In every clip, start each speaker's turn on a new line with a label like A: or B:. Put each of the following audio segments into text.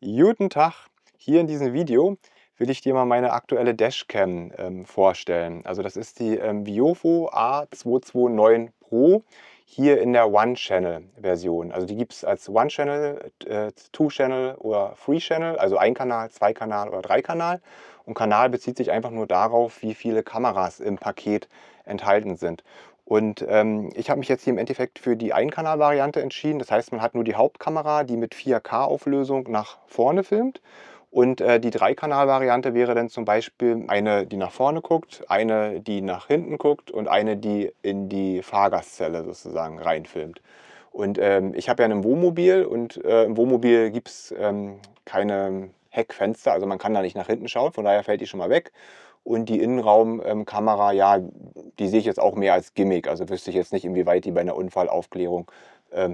A: Guten Tag, hier in diesem Video will ich dir mal meine aktuelle Dashcam vorstellen. Also das ist die Viofo A229 Pro hier in der One-Channel-Version. Also die gibt es als One-Channel, Two-Channel oder Three-Channel, also Ein-Kanal, Zwei-Kanal oder Drei-Kanal. Und Kanal bezieht sich einfach nur darauf, wie viele Kameras im Paket enthalten sind. Und ich habe mich jetzt hier im Endeffekt für die Einkanal-Variante entschieden. Das heißt, man hat nur die Hauptkamera, die mit 4K-Auflösung nach vorne filmt. Und die Dreikanal-Variante wäre dann zum Beispiel eine, die nach vorne guckt, eine, die nach hinten guckt und eine, die in die Fahrgastzelle sozusagen reinfilmt. Und ich habe ja ein Wohnmobil und im Wohnmobil gibt es keine Heckfenster, also man kann da nicht nach hinten schauen, von daher fällt die schon mal weg. Und die Innenraumkamera, ja, die sehe ich jetzt auch mehr als Gimmick. Also wüsste ich jetzt nicht, inwieweit die bei einer Unfallaufklärung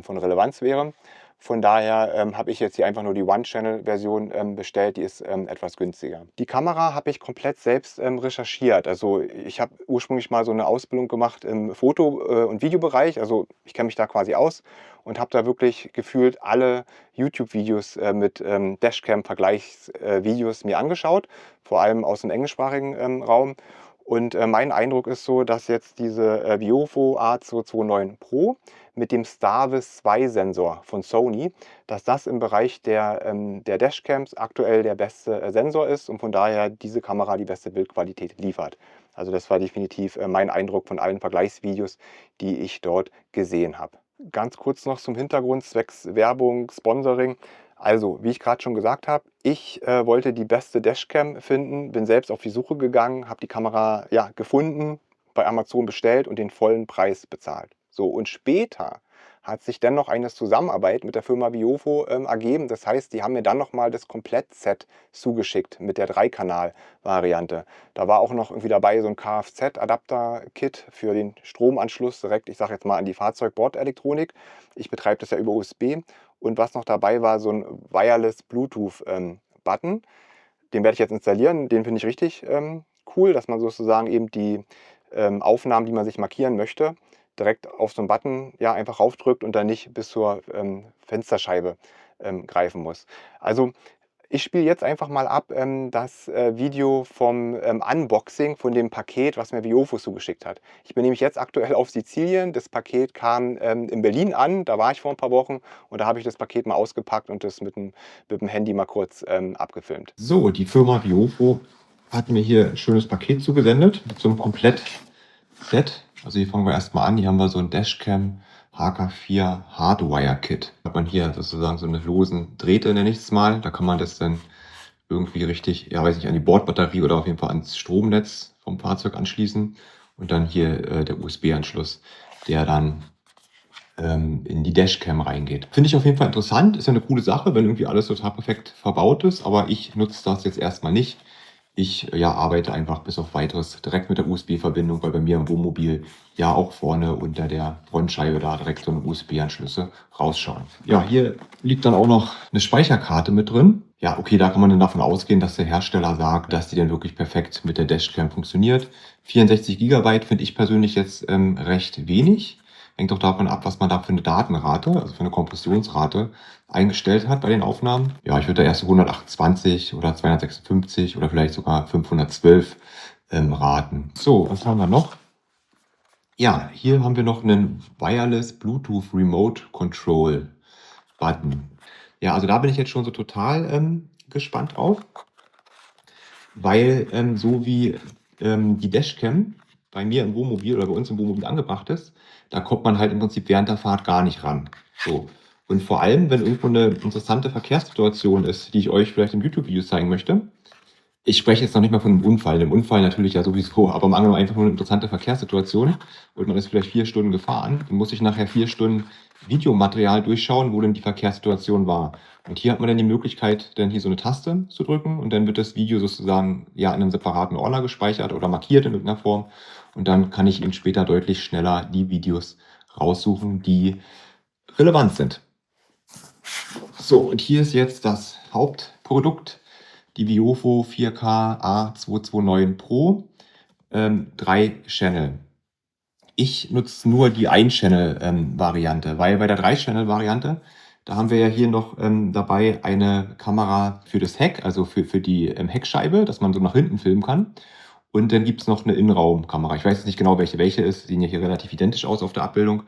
A: von Relevanz wäre. Von daher habe ich jetzt hier einfach nur die One-Channel-Version bestellt, die ist etwas günstiger. Die Kamera habe ich komplett selbst recherchiert. Also ich habe ursprünglich mal so eine Ausbildung gemacht im Foto- und Videobereich. Also ich kenne mich da quasi aus und habe da wirklich gefühlt alle YouTube-Videos mit Dashcam-Vergleichsvideos mir angeschaut, vor allem aus dem englischsprachigen Raum. Und mein Eindruck ist so, dass jetzt diese Viofo A229 Pro mit dem Starvis 2 Sensor von Sony, dass das im Bereich der Dashcams aktuell der beste Sensor ist und von daher diese Kamera die beste Bildqualität liefert. Also das war definitiv mein Eindruck von allen Vergleichsvideos, die ich dort gesehen habe. Ganz kurz noch zum Hintergrund, zwecks Werbung, Sponsoring. Also, wie ich gerade schon gesagt habe, ich wollte die beste Dashcam finden, bin selbst auf die Suche gegangen, habe die Kamera ja, gefunden, bei Amazon bestellt und den vollen Preis bezahlt. So, und später hat sich dann noch eine Zusammenarbeit mit der Firma Viofo ergeben. Das heißt, die haben mir dann nochmal das Komplettset zugeschickt mit der Dreikanal-Variante. Da war auch noch irgendwie dabei so ein Kfz-Adapter-Kit für den Stromanschluss direkt, ich sage jetzt mal, an die Fahrzeugbordelektronik. Ich betreibe das ja über USB. Und was noch dabei war, so ein Wireless Bluetooth Button. Den werde ich jetzt installieren. Den finde ich richtig cool, dass man sozusagen eben die Aufnahmen, die man sich markieren möchte, direkt auf so einen Button ja, einfach raufdrückt und dann nicht bis zur Fensterscheibe greifen muss. Also ich spiele jetzt einfach mal ab das Video vom Unboxing von dem Paket, was mir Viofo zugeschickt hat. Ich bin nämlich jetzt aktuell auf Sizilien. Das Paket kam in Berlin an. Da war ich vor ein paar Wochen und da habe ich das Paket mal ausgepackt und das mit dem Handy mal kurz abgefilmt.
B: So, die Firma Viofo hat mir hier ein schönes Paket zugesendet mit so einem Komplett-Set. Also hier fangen wir erstmal an. Hier haben wir so ein Dashcam HK4 Hardwire Kit. Da hat man hier sozusagen so eine losen Drähte, nenne ich es mal. Da kann man das dann irgendwie richtig, ja weiß nicht, an die Bordbatterie oder auf jeden Fall ans Stromnetz vom Fahrzeug anschließen. Und dann hier der USB-Anschluss, der dann in die Dashcam reingeht. Finde ich auf jeden Fall interessant. Ist ja eine coole Sache, wenn irgendwie alles total perfekt verbaut ist. Aber ich nutze das jetzt erstmal nicht. Ich ja, arbeite einfach bis auf Weiteres direkt mit der USB-Verbindung, weil bei mir im Wohnmobil ja auch vorne unter der Frontscheibe da direkt so eine USB-Anschlüsse rausschauen. Ja, hier liegt dann auch noch eine Speicherkarte mit drin. Ja, okay, da kann man dann davon ausgehen, dass der Hersteller sagt, dass die dann wirklich perfekt mit der Dashcam funktioniert. 64 GB finde ich persönlich jetzt recht wenig. Hängt auch davon ab, was man da für eine Datenrate, also für eine Kompressionsrate eingestellt hat bei den Aufnahmen. Ja, ich würde da erst 128 oder 256 oder vielleicht sogar 512 raten. So, was haben wir noch? Ja, hier haben wir noch einen Wireless Bluetooth Remote Control Button. Ja, also da bin ich jetzt schon so total gespannt drauf, weil so wie die Dashcam bei mir im Wohnmobil oder bei uns im Wohnmobil angebracht ist, da kommt man halt im Prinzip während der Fahrt gar nicht ran. So. Und vor allem, wenn irgendwo eine interessante Verkehrssituation ist, die ich euch vielleicht im YouTube-Video zeigen möchte. Ich spreche jetzt noch nicht mal von einem Unfall. Einem Unfall natürlich ja sowieso, aber mal angenommen einfach nur eine interessante Verkehrssituation und man ist vielleicht 4 Stunden gefahren, dann muss ich nachher 4 Stunden Videomaterial durchschauen, wo denn die Verkehrssituation war. Und hier hat man dann die Möglichkeit, dann hier so eine Taste zu drücken und dann wird das Video sozusagen ja in einem separaten Ordner gespeichert oder markiert in irgendeiner Form. Und dann kann ich eben später deutlich schneller die Videos raussuchen, die relevant sind. So, und hier ist jetzt das Hauptprodukt, die Viofo 4K A229 Pro, 3 Channel. Ich nutze nur die Ein-Channel-Variante, weil bei der 3-Channel-Variante, Da haben wir ja hier noch dabei eine Kamera für das Heck, also für die Heckscheibe, dass man so nach hinten filmen kann. Und dann gibt es noch eine Innenraumkamera. Ich weiß jetzt nicht genau, welche ist. Sehen ja hier relativ identisch aus auf der Abbildung.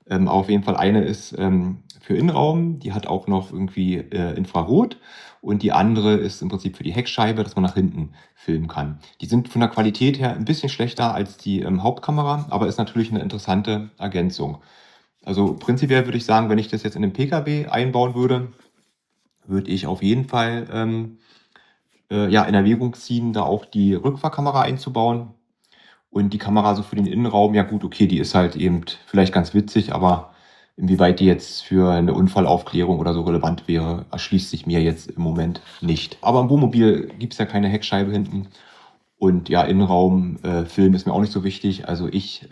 B: Aber auf jeden Fall eine ist für Innenraum. Die hat auch noch irgendwie Infrarot. Und die andere ist im Prinzip für die Heckscheibe, dass man nach hinten filmen kann. Die sind von der Qualität her ein bisschen schlechter als die Hauptkamera, aber ist natürlich eine interessante Ergänzung. Also prinzipiell würde ich sagen, wenn ich das jetzt in den PKW einbauen würde, würde ich auf jeden Fall ja, in Erwägung ziehen, da auch die Rückfahrkamera einzubauen. Und die Kamera so für den Innenraum, ja gut, okay, die ist halt eben vielleicht ganz witzig, aber inwieweit die jetzt für eine Unfallaufklärung oder so relevant wäre, erschließt sich mir jetzt im Moment nicht. Aber im Wohnmobil gibt es ja keine Heckscheibe hinten. Und ja, Innenraumfilm ist mir auch nicht so wichtig. Also ich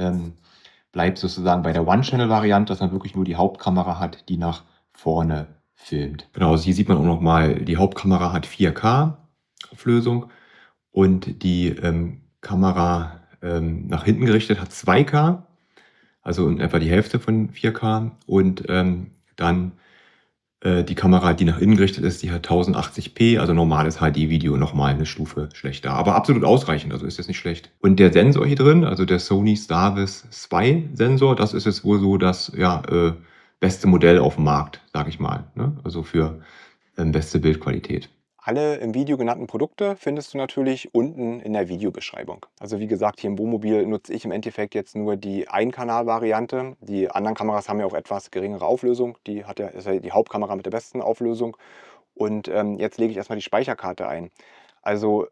B: bleibe sozusagen bei der One-Channel-Variante, dass man wirklich nur die Hauptkamera hat, die nach vorne filmt. Genau, also hier sieht man auch nochmal, die Hauptkamera hat 4K Auflösung und die Kamera nach hinten gerichtet hat 2K, also in etwa die Hälfte von 4K. Und dann die Kamera, die nach innen gerichtet ist, die hat 1080p, also normales HD-Video, nochmal eine Stufe schlechter. Aber absolut ausreichend, also ist das nicht schlecht. Und der Sensor hier drin, also der Sony Starvis 2 Sensor, das ist jetzt wohl so das ja, beste Modell auf dem Markt, sage ich mal. Ne? Also für beste Bildqualität.
A: Alle im Video genannten Produkte findest du natürlich unten in der Videobeschreibung. Also wie gesagt, hier im Wohnmobil nutze ich im Endeffekt jetzt nur die Einkanal-Variante. Die anderen Kameras haben ja auch etwas geringere Auflösung. Die hat ja, ist ja die Hauptkamera mit der besten Auflösung. Und jetzt lege ich erstmal die Speicherkarte ein. Also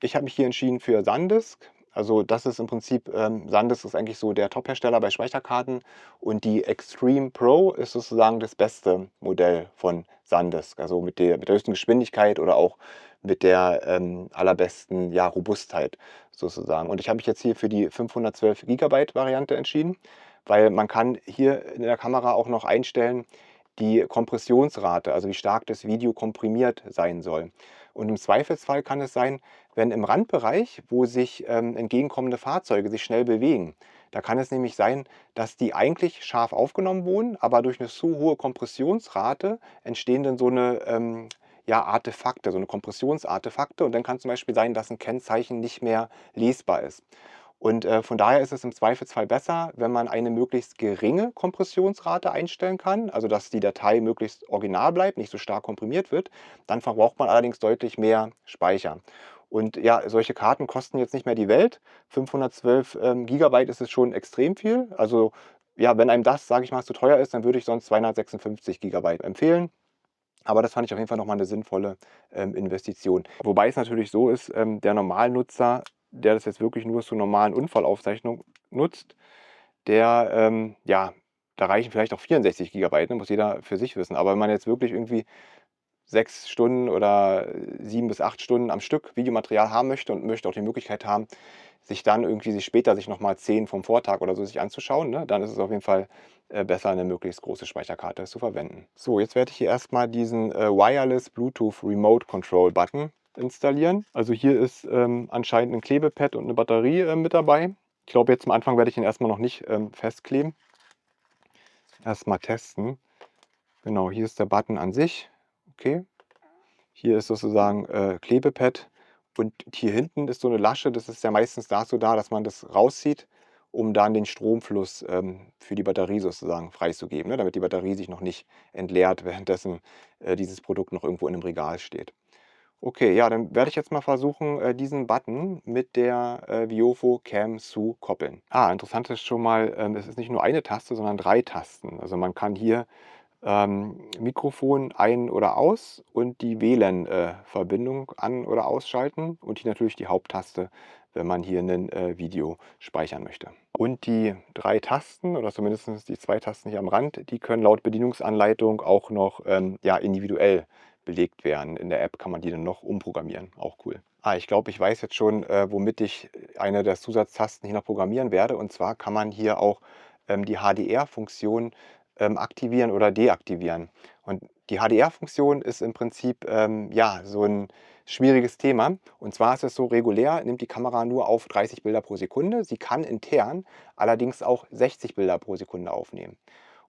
A: ich habe mich hier entschieden für SanDisk. Also das ist im Prinzip, SanDisk ist eigentlich so der Top-Hersteller bei Speicherkarten und die Extreme Pro ist sozusagen das beste Modell von SanDisk. Also mit der höchsten Geschwindigkeit oder auch mit der allerbesten ja, Robustheit sozusagen. Und ich habe mich jetzt hier für die 512 GB Variante entschieden, weil man kann hier in der Kamera auch noch einstellen, die Kompressionsrate, also wie stark das Video komprimiert sein soll. Und im Zweifelsfall kann es sein, wenn im Randbereich, wo sich entgegenkommende Fahrzeuge sich schnell bewegen, da kann es nämlich sein, dass die eigentlich scharf aufgenommen wurden, aber durch eine zu hohe Kompressionsrate entstehen dann so eine ja, Artefakte, so eine Kompressionsartefakte. Und dann kann zum Beispiel sein, dass ein Kennzeichen nicht mehr lesbar ist. Und von daher ist es im Zweifelsfall besser, wenn man eine möglichst geringe Kompressionsrate einstellen kann, also dass die Datei möglichst original bleibt, nicht so stark komprimiert wird. Dann verbraucht man allerdings deutlich mehr Speicher. Und ja, solche Karten kosten jetzt nicht mehr die Welt. 512 Gigabyte ist es schon extrem viel. Also ja, wenn einem das, sage ich mal, zu teuer ist, dann würde ich sonst 256 Gigabyte empfehlen. Aber das fand ich auf jeden Fall nochmal eine sinnvolle Investition. Wobei es natürlich so ist, der Normalnutzer, der das jetzt wirklich nur zur normalen Unfallaufzeichnung nutzt, der, ja, da reichen vielleicht auch 64 Gigabyte, ne, muss jeder für sich wissen. Aber wenn man jetzt wirklich irgendwie 6 Stunden oder 7 bis 8 Stunden am Stück Videomaterial haben möchte und möchte auch die Möglichkeit haben, sich dann irgendwie sich später sich nochmal 10 vom Vortag oder so sich anzuschauen, ne, dann ist es auf jeden Fall besser, eine möglichst große Speicherkarte zu verwenden. So, jetzt werde ich hier erstmal diesen Wireless Bluetooth Remote Control Button installieren. Also hier ist anscheinend ein Klebepad und eine Batterie mit dabei. Ich glaube, jetzt am Anfang werde ich ihn erstmal noch nicht festkleben. Erstmal testen. Genau, hier ist der Button an sich. Okay. Hier ist sozusagen Klebepad und hier hinten ist so eine Lasche. Das ist ja meistens dazu da, dass man das rauszieht, um dann den Stromfluss für die Batterie sozusagen freizugeben, ne? Damit die Batterie sich noch nicht entleert, währenddessen dieses Produkt noch irgendwo in einem Regal steht. Okay, ja, dann werde ich jetzt mal versuchen, diesen Button mit der Viofo Cam zu koppeln. Interessant ist schon mal, es ist nicht nur eine Taste, sondern 3 Tasten. Also man kann hier Mikrofon ein oder aus und die WLAN-Verbindung an oder ausschalten und hier natürlich die Haupttaste, wenn man hier ein Video speichern möchte. Und die 3 Tasten oder zumindest die 2 Tasten hier am Rand, die können laut Bedienungsanleitung auch noch ja, individuell belegt werden. In der App kann man die dann noch umprogrammieren. Auch cool. Ich glaube, ich weiß jetzt schon, womit ich eine der Zusatztasten hier noch programmieren werde. Und zwar kann man hier auch die HDR-Funktion aktivieren oder deaktivieren. Und die HDR-Funktion ist im Prinzip ja, so ein schwieriges Thema. Und zwar ist es so, regulär nimmt die Kamera nur auf 30 Bilder pro Sekunde. Sie kann intern allerdings auch 60 Bilder pro Sekunde aufnehmen.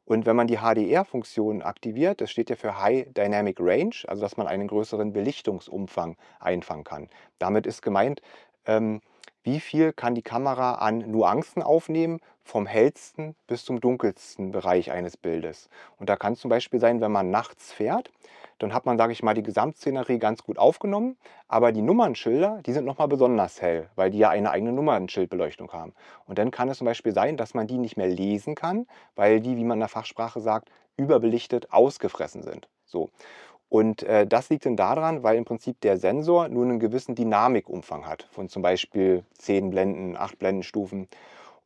A: Und wenn man die HDR-Funktion aktiviert, das steht ja für High Dynamic Range, also dass man einen größeren Belichtungsumfang einfangen kann. Damit ist gemeint, ähm, wie viel kann die Kamera an Nuancen aufnehmen, vom hellsten bis zum dunkelsten Bereich eines Bildes. Und da kann es zum Beispiel sein, wenn man nachts fährt, dann hat man, sage ich mal, die Gesamtszenerie ganz gut aufgenommen, aber die Nummernschilder, die sind nochmal besonders hell, weil die ja eine eigene Nummernschildbeleuchtung haben. Und dann kann es zum Beispiel sein, dass man die nicht mehr lesen kann, weil die, wie man in der Fachsprache sagt, überbelichtet ausgefressen sind. So. Und das liegt dann daran, weil im Prinzip der Sensor nur einen gewissen Dynamikumfang hat, von zum Beispiel 10 Blenden, 8 Blendenstufen.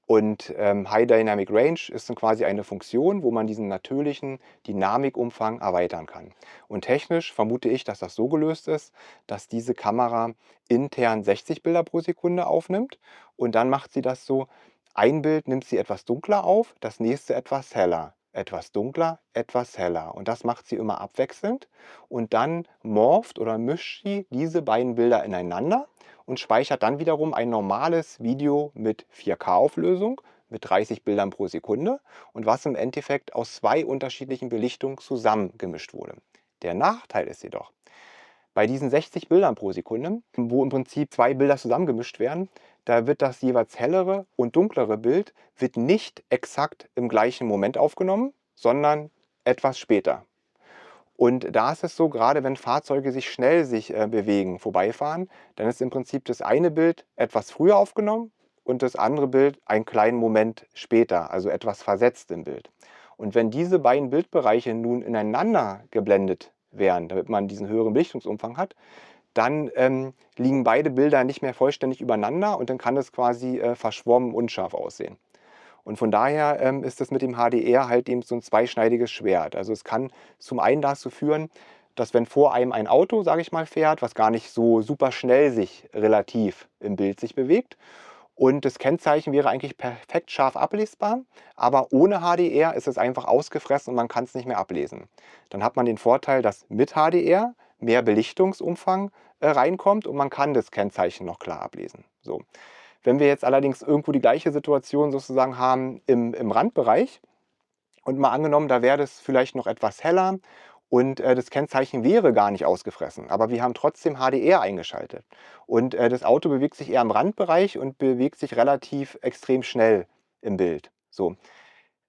A: Und High Dynamic Range ist dann quasi eine Funktion, wo man diesen natürlichen Dynamikumfang erweitern kann. Und technisch vermute ich, dass das so gelöst ist, dass diese Kamera intern 60 Bilder pro Sekunde aufnimmt. Und dann macht sie das so, ein Bild nimmt sie etwas dunkler auf, das nächste etwas heller, etwas dunkler, etwas heller. Und das macht sie immer abwechselnd. Und dann morpht oder mischt sie diese beiden Bilder ineinander und speichert dann wiederum ein normales Video mit 4K-Auflösung mit 30 Bildern pro Sekunde und was im Endeffekt aus 2 unterschiedlichen Belichtungen zusammengemischt wurde. Der Nachteil ist jedoch, bei diesen 60 Bildern pro Sekunde, wo im Prinzip 2 Bilder zusammengemischt werden, da wird das jeweils hellere und dunklere Bild wird nicht exakt im gleichen Moment aufgenommen, sondern etwas später. Und da ist es so, gerade wenn Fahrzeuge sich schnell bewegen, vorbeifahren, dann ist im Prinzip das eine Bild etwas früher aufgenommen und das andere Bild einen kleinen Moment später, also etwas versetzt im Bild. Und wenn diese beiden Bildbereiche nun ineinander geblendet werden, damit man diesen höheren Belichtungsumfang hat, dann liegen beide Bilder nicht mehr vollständig übereinander und dann kann es quasi verschwommen unscharf aussehen. Und von daher ist es mit dem HDR halt eben so ein zweischneidiges Schwert. Also es kann zum einen dazu führen, dass wenn vor einem ein Auto, sage ich mal, fährt, was gar nicht so super schnell sich relativ im Bild sich bewegt und das Kennzeichen wäre eigentlich perfekt scharf ablesbar, aber ohne HDR ist es einfach ausgefressen und man kann es nicht mehr ablesen. Dann hat man den Vorteil, dass mit HDR mehr Belichtungsumfang reinkommt und man kann das Kennzeichen noch klar ablesen. So. Wenn wir jetzt allerdings irgendwo die gleiche Situation sozusagen haben im Randbereich und mal angenommen, da wäre das vielleicht noch etwas heller und das Kennzeichen wäre gar nicht ausgefressen, aber wir haben trotzdem HDR eingeschaltet und das Auto bewegt sich eher im Randbereich und bewegt sich relativ extrem schnell im Bild. So,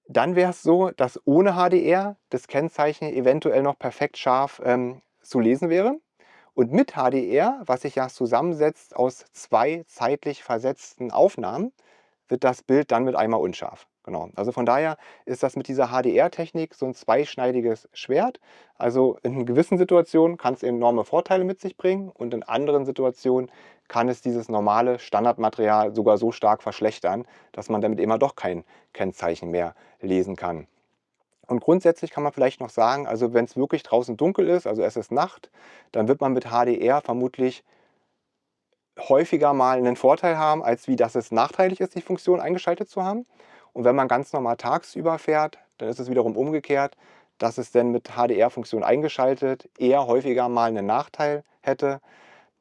A: dann wäre es so, dass ohne HDR das Kennzeichen eventuell noch perfekt scharf zu lesen wäre. Und mit HDR, was sich ja zusammensetzt aus 2 zeitlich versetzten Aufnahmen, wird das Bild dann mit einmal unscharf. Genau. Also von daher ist das mit dieser HDR-Technik so ein zweischneidiges Schwert. Also in gewissen Situationen kann es enorme Vorteile mit sich bringen und in anderen Situationen kann es dieses normale Standardmaterial sogar so stark verschlechtern, dass man damit immer doch kein Kennzeichen mehr lesen kann. Und grundsätzlich kann man vielleicht noch sagen, also wenn es wirklich draußen dunkel ist, also es ist Nacht, dann wird man mit HDR vermutlich häufiger mal einen Vorteil haben, als wie dass es nachteilig ist, die Funktion eingeschaltet zu haben. Und wenn man ganz normal tagsüber fährt, dann ist es wiederum umgekehrt, dass es dann mit HDR-Funktion eingeschaltet eher häufiger mal einen Nachteil hätte,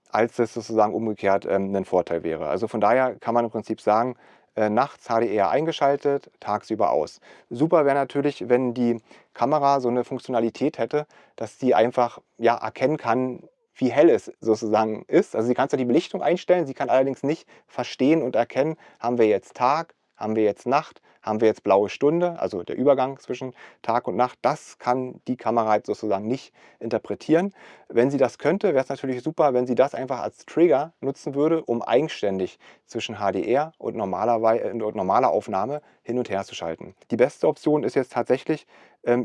A: als es sozusagen umgekehrt ein Vorteil wäre. Also von daher kann man im Prinzip sagen, nachts HDR eingeschaltet, tagsüber aus. Super wäre natürlich, wenn die Kamera so eine Funktionalität hätte, dass sie einfach ja, erkennen kann, wie hell es sozusagen ist. Also sie kann zwar die Belichtung einstellen, sie kann allerdings nicht verstehen und erkennen, haben wir jetzt Tag, haben wir jetzt Nacht, haben wir jetzt blaue Stunde, also der Übergang zwischen Tag und Nacht. Das kann die Kamera jetzt sozusagen nicht interpretieren. Wenn sie das könnte, wäre es natürlich super, wenn sie das einfach als Trigger nutzen würde, um eigenständig zwischen HDR und normaler Aufnahme hin und her zu schalten. Die beste Option ist jetzt tatsächlich,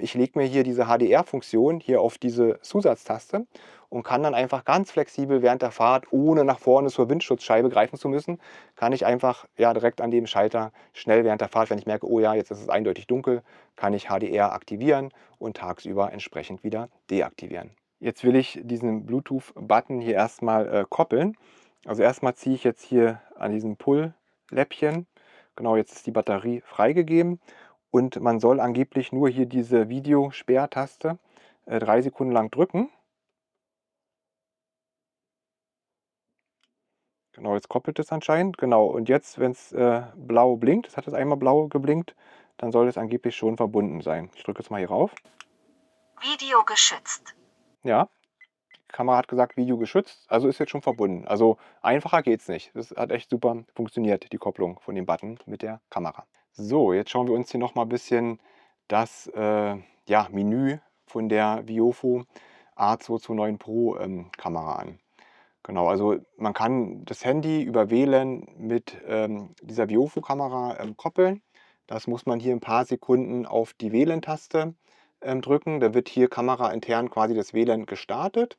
A: ich lege mir hier diese HDR-Funktion hier auf diese Zusatztaste und kann dann einfach ganz flexibel während der Fahrt, ohne nach vorne zur Windschutzscheibe greifen zu müssen, kann ich einfach ja, direkt an dem Schalter schnell während der Fahrt, wenn ich merke, oh ja, jetzt ist es eindeutig dunkel, kann ich HDR aktivieren und tagsüber entsprechend wieder deaktivieren. Jetzt will ich diesen Bluetooth-Button hier erstmal koppeln. Also erstmal ziehe ich jetzt hier an diesem Pull-Läppchen. Genau, jetzt ist die Batterie freigegeben und man soll angeblich nur hier diese Videosperrtaste 3 Sekunden lang drücken. Genau, jetzt koppelt es anscheinend. Genau, und jetzt, wenn es blau blinkt, es hat es einmal blau geblinkt, dann soll es angeblich schon verbunden sein. Ich drücke jetzt mal hier rauf.
C: Video geschützt.
A: Ja, die Kamera hat gesagt, Video geschützt, also ist jetzt schon verbunden. Also einfacher geht's nicht. Das hat echt super funktioniert, die Kopplung von dem Button mit der Kamera. So, jetzt schauen wir uns hier noch mal ein bisschen das ja, Menü von der Viofo A229 Pro Kamera an. Genau, also man kann das Handy über WLAN mit dieser Viofo-Kamera koppeln. Das muss man hier ein paar Sekunden auf die WLAN-Taste drücken. Dann wird hier kameraintern quasi das WLAN gestartet.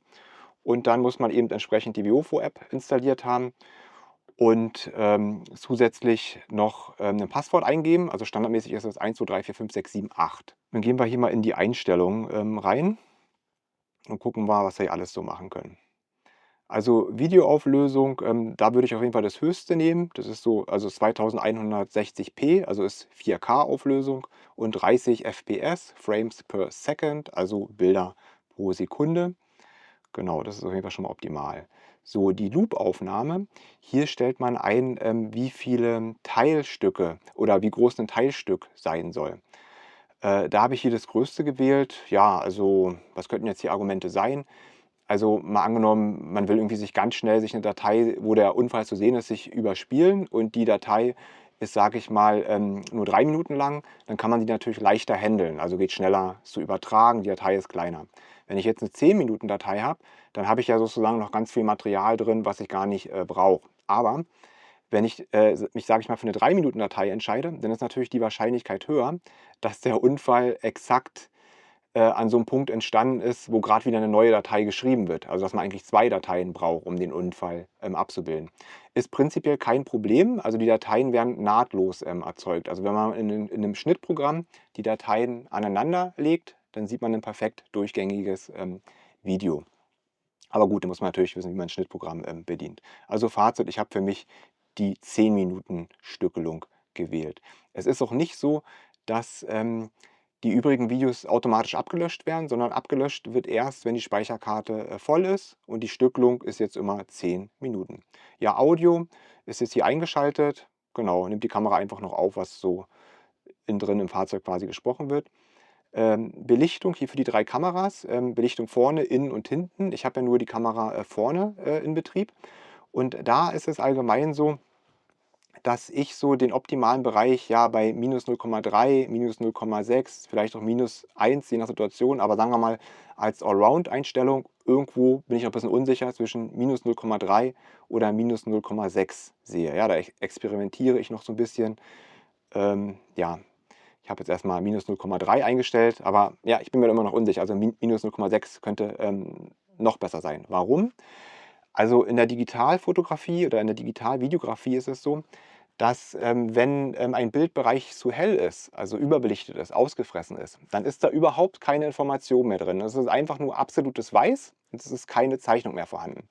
A: Und dann muss man eben entsprechend die Viofo-App installiert haben und zusätzlich noch ein Passwort eingeben. Also standardmäßig ist es 1, 2, 3, 4, 5, 6, 7, 8. Dann gehen wir hier mal in die Einstellungen rein und gucken mal, was wir hier alles so machen können. Also Videoauflösung, da würde ich auf jeden Fall das höchste nehmen. Das ist so, also 2160p, also ist 4K-Auflösung und 30 FPS, Frames per Second, also Bilder pro Sekunde. Genau, das ist auf jeden Fall schon mal optimal. So, die Loop-Aufnahme. Hier stellt man ein, wie viele Teilstücke oder wie groß ein Teilstück sein soll. Da habe ich hier das größte gewählt. Ja, also was könnten jetzt die Argumente sein? Also mal angenommen, man will irgendwie sich ganz schnell sich eine Datei, wo der Unfall zu sehen ist, sich überspielen und die Datei ist, sage ich mal, nur 3 Minuten lang, dann kann man die natürlich leichter handeln, also geht schneller zu übertragen, die Datei ist kleiner. Wenn ich jetzt eine 10 Minuten Datei habe, dann habe ich ja sozusagen noch ganz viel Material drin, was ich gar nicht brauche. Aber wenn ich mich, sage ich mal, für eine 3 Minuten Datei entscheide, dann ist natürlich die Wahrscheinlichkeit höher, dass der Unfall exakt an so einem Punkt entstanden ist, wo gerade wieder eine neue Datei geschrieben wird. Also dass man eigentlich 2 Dateien braucht, um den Unfall abzubilden. Ist prinzipiell kein Problem. Also die Dateien werden nahtlos erzeugt. Also wenn man in einem Schnittprogramm die Dateien aneinander legt, dann sieht man ein perfekt durchgängiges Video. Aber gut, da muss man natürlich wissen, wie man ein Schnittprogramm bedient. Also Fazit, ich habe für mich die 10 Minuten Stückelung gewählt. Es ist auch nicht so, dass die übrigen Videos automatisch abgelöscht werden, sondern abgelöscht wird erst, wenn die Speicherkarte voll ist und die Stückelung ist jetzt immer 10 Minuten. Ja, Audio ist jetzt hier eingeschaltet. Genau, nimmt die Kamera einfach noch auf, was so innen drin im Fahrzeug quasi gesprochen wird. Belichtung hier für die 3 Kameras. Belichtung vorne, innen und hinten. Ich habe ja nur die Kamera vorne in Betrieb. Und da ist es allgemein so, dass ich so den optimalen Bereich ja bei minus 0,3, minus 0,6, vielleicht auch minus 1, je nach Situation, aber sagen wir mal als Allround-Einstellung, irgendwo bin ich noch ein bisschen unsicher zwischen minus 0,3 oder minus 0,6 sehe. Ja, da experimentiere ich noch so ein bisschen. Ja, ich habe jetzt erstmal minus 0,3 eingestellt, aber ja, ich bin mir immer noch unsicher. Also minus 0,6 könnte noch besser sein. Warum? Also in der Digitalfotografie oder in der Digitalvideografie ist es so, dass wenn ein Bildbereich zu hell ist, also überbelichtet ist, ausgefressen ist, dann ist da überhaupt keine Information mehr drin. Es ist einfach nur absolutes Weiß und es ist keine Zeichnung mehr vorhanden.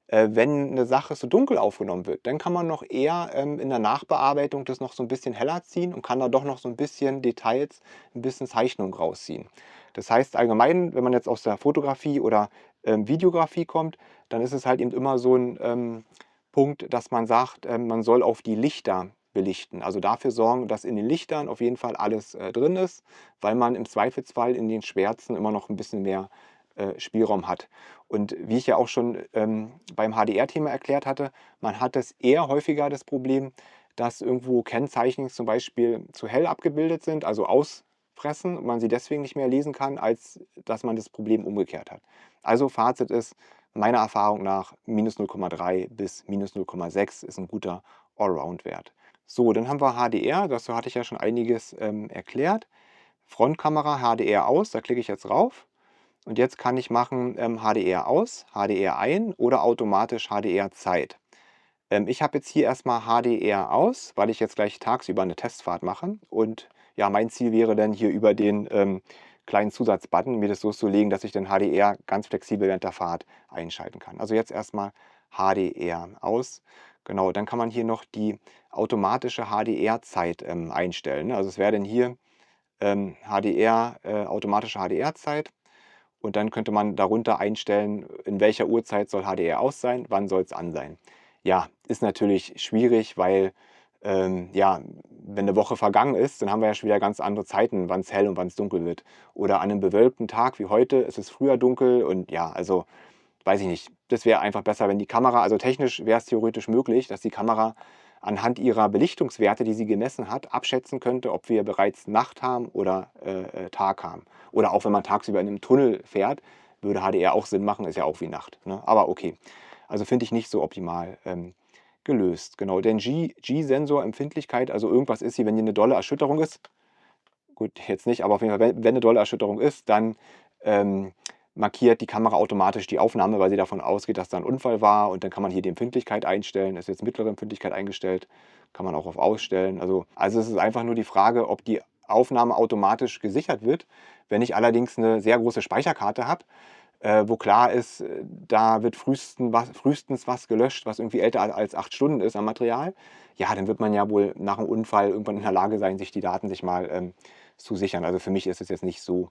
A: Wenn eine Sache so dunkel aufgenommen wird, dann kann man noch eher in der Nachbearbeitung das noch so ein bisschen heller ziehen und kann da doch noch so ein bisschen Details, ein bisschen Zeichnung rausziehen. Das heißt allgemein, wenn man jetzt aus der Fotografie oder Videografie kommt, dann ist es halt eben immer so ein Punkt, dass man sagt, man soll auf die Lichter belichten. Also dafür sorgen, dass in den Lichtern auf jeden Fall alles drin ist, weil man im Zweifelsfall in den Schwärzen immer noch ein bisschen mehr Spielraum hat. Und wie ich ja auch schon beim HDR-Thema erklärt hatte, man hat es eher häufiger das Problem, dass irgendwo Kennzeichen zum Beispiel zu hell abgebildet sind, also ausfressen und man sie deswegen nicht mehr lesen kann, als dass man das Problem umgekehrt hat. Also Fazit ist, meiner Erfahrung nach minus 0,3 bis minus 0,6 ist ein guter Allround-Wert. So, dann haben wir HDR, dazu hatte ich ja schon einiges erklärt. Frontkamera HDR aus, da klicke ich jetzt rauf. Und jetzt kann ich machen HDR aus, HDR ein oder automatisch HDR Zeit. Ich habe jetzt hier erstmal HDR aus, weil ich jetzt gleich tagsüber eine Testfahrt mache. Und ja, mein Ziel wäre dann hier über den kleinen Zusatzbutton, mir das so zu legen, dass ich den HDR ganz flexibel während der Fahrt einschalten kann. Also jetzt erstmal HDR aus. Genau, dann kann man hier noch die automatische HDR-Zeit einstellen. Also es wäre dann hier automatische HDR-Zeit. Und dann könnte man darunter einstellen, in welcher Uhrzeit soll HDR aus sein, wann soll es an sein. Ja, ist natürlich schwierig, weil ja, wenn eine Woche vergangen ist, dann haben wir ja schon wieder ganz andere Zeiten, wann es hell und wann es dunkel wird. Oder an einem bewölkten Tag wie heute ist es früher dunkel und ja, also weiß ich nicht. Das wäre einfach besser, wenn die Kamera, also technisch wäre es theoretisch möglich, dass die Kamera anhand ihrer Belichtungswerte, die sie gemessen hat, abschätzen könnte, ob wir bereits Nacht haben oder Tag haben. Oder auch wenn man tagsüber in einem Tunnel fährt, würde HDR auch Sinn machen, ist ja auch wie Nacht. Ne? Aber okay, also finde ich nicht so optimal gelöst. Genau, denn G-Sensor-Empfindlichkeit, also irgendwas ist hier, wenn hier eine dolle Erschütterung ist, gut, jetzt nicht, aber auf jeden Fall, wenn eine dolle Erschütterung ist, dann markiert die Kamera automatisch die Aufnahme, weil sie davon ausgeht, dass da ein Unfall war. Und dann kann man hier die Empfindlichkeit einstellen. Ist jetzt mittlere Empfindlichkeit eingestellt, kann man auch auf Ausstellen. Also es ist einfach nur die Frage, ob die Aufnahme automatisch gesichert wird. Wenn ich allerdings eine sehr große Speicherkarte habe, wo klar ist, da wird frühestens was gelöscht, was irgendwie älter als 8 Stunden ist am Material, ja, dann wird man ja wohl nach dem Unfall irgendwann in der Lage sein, sich die Daten sich mal zu sichern. Also für mich ist es jetzt nicht so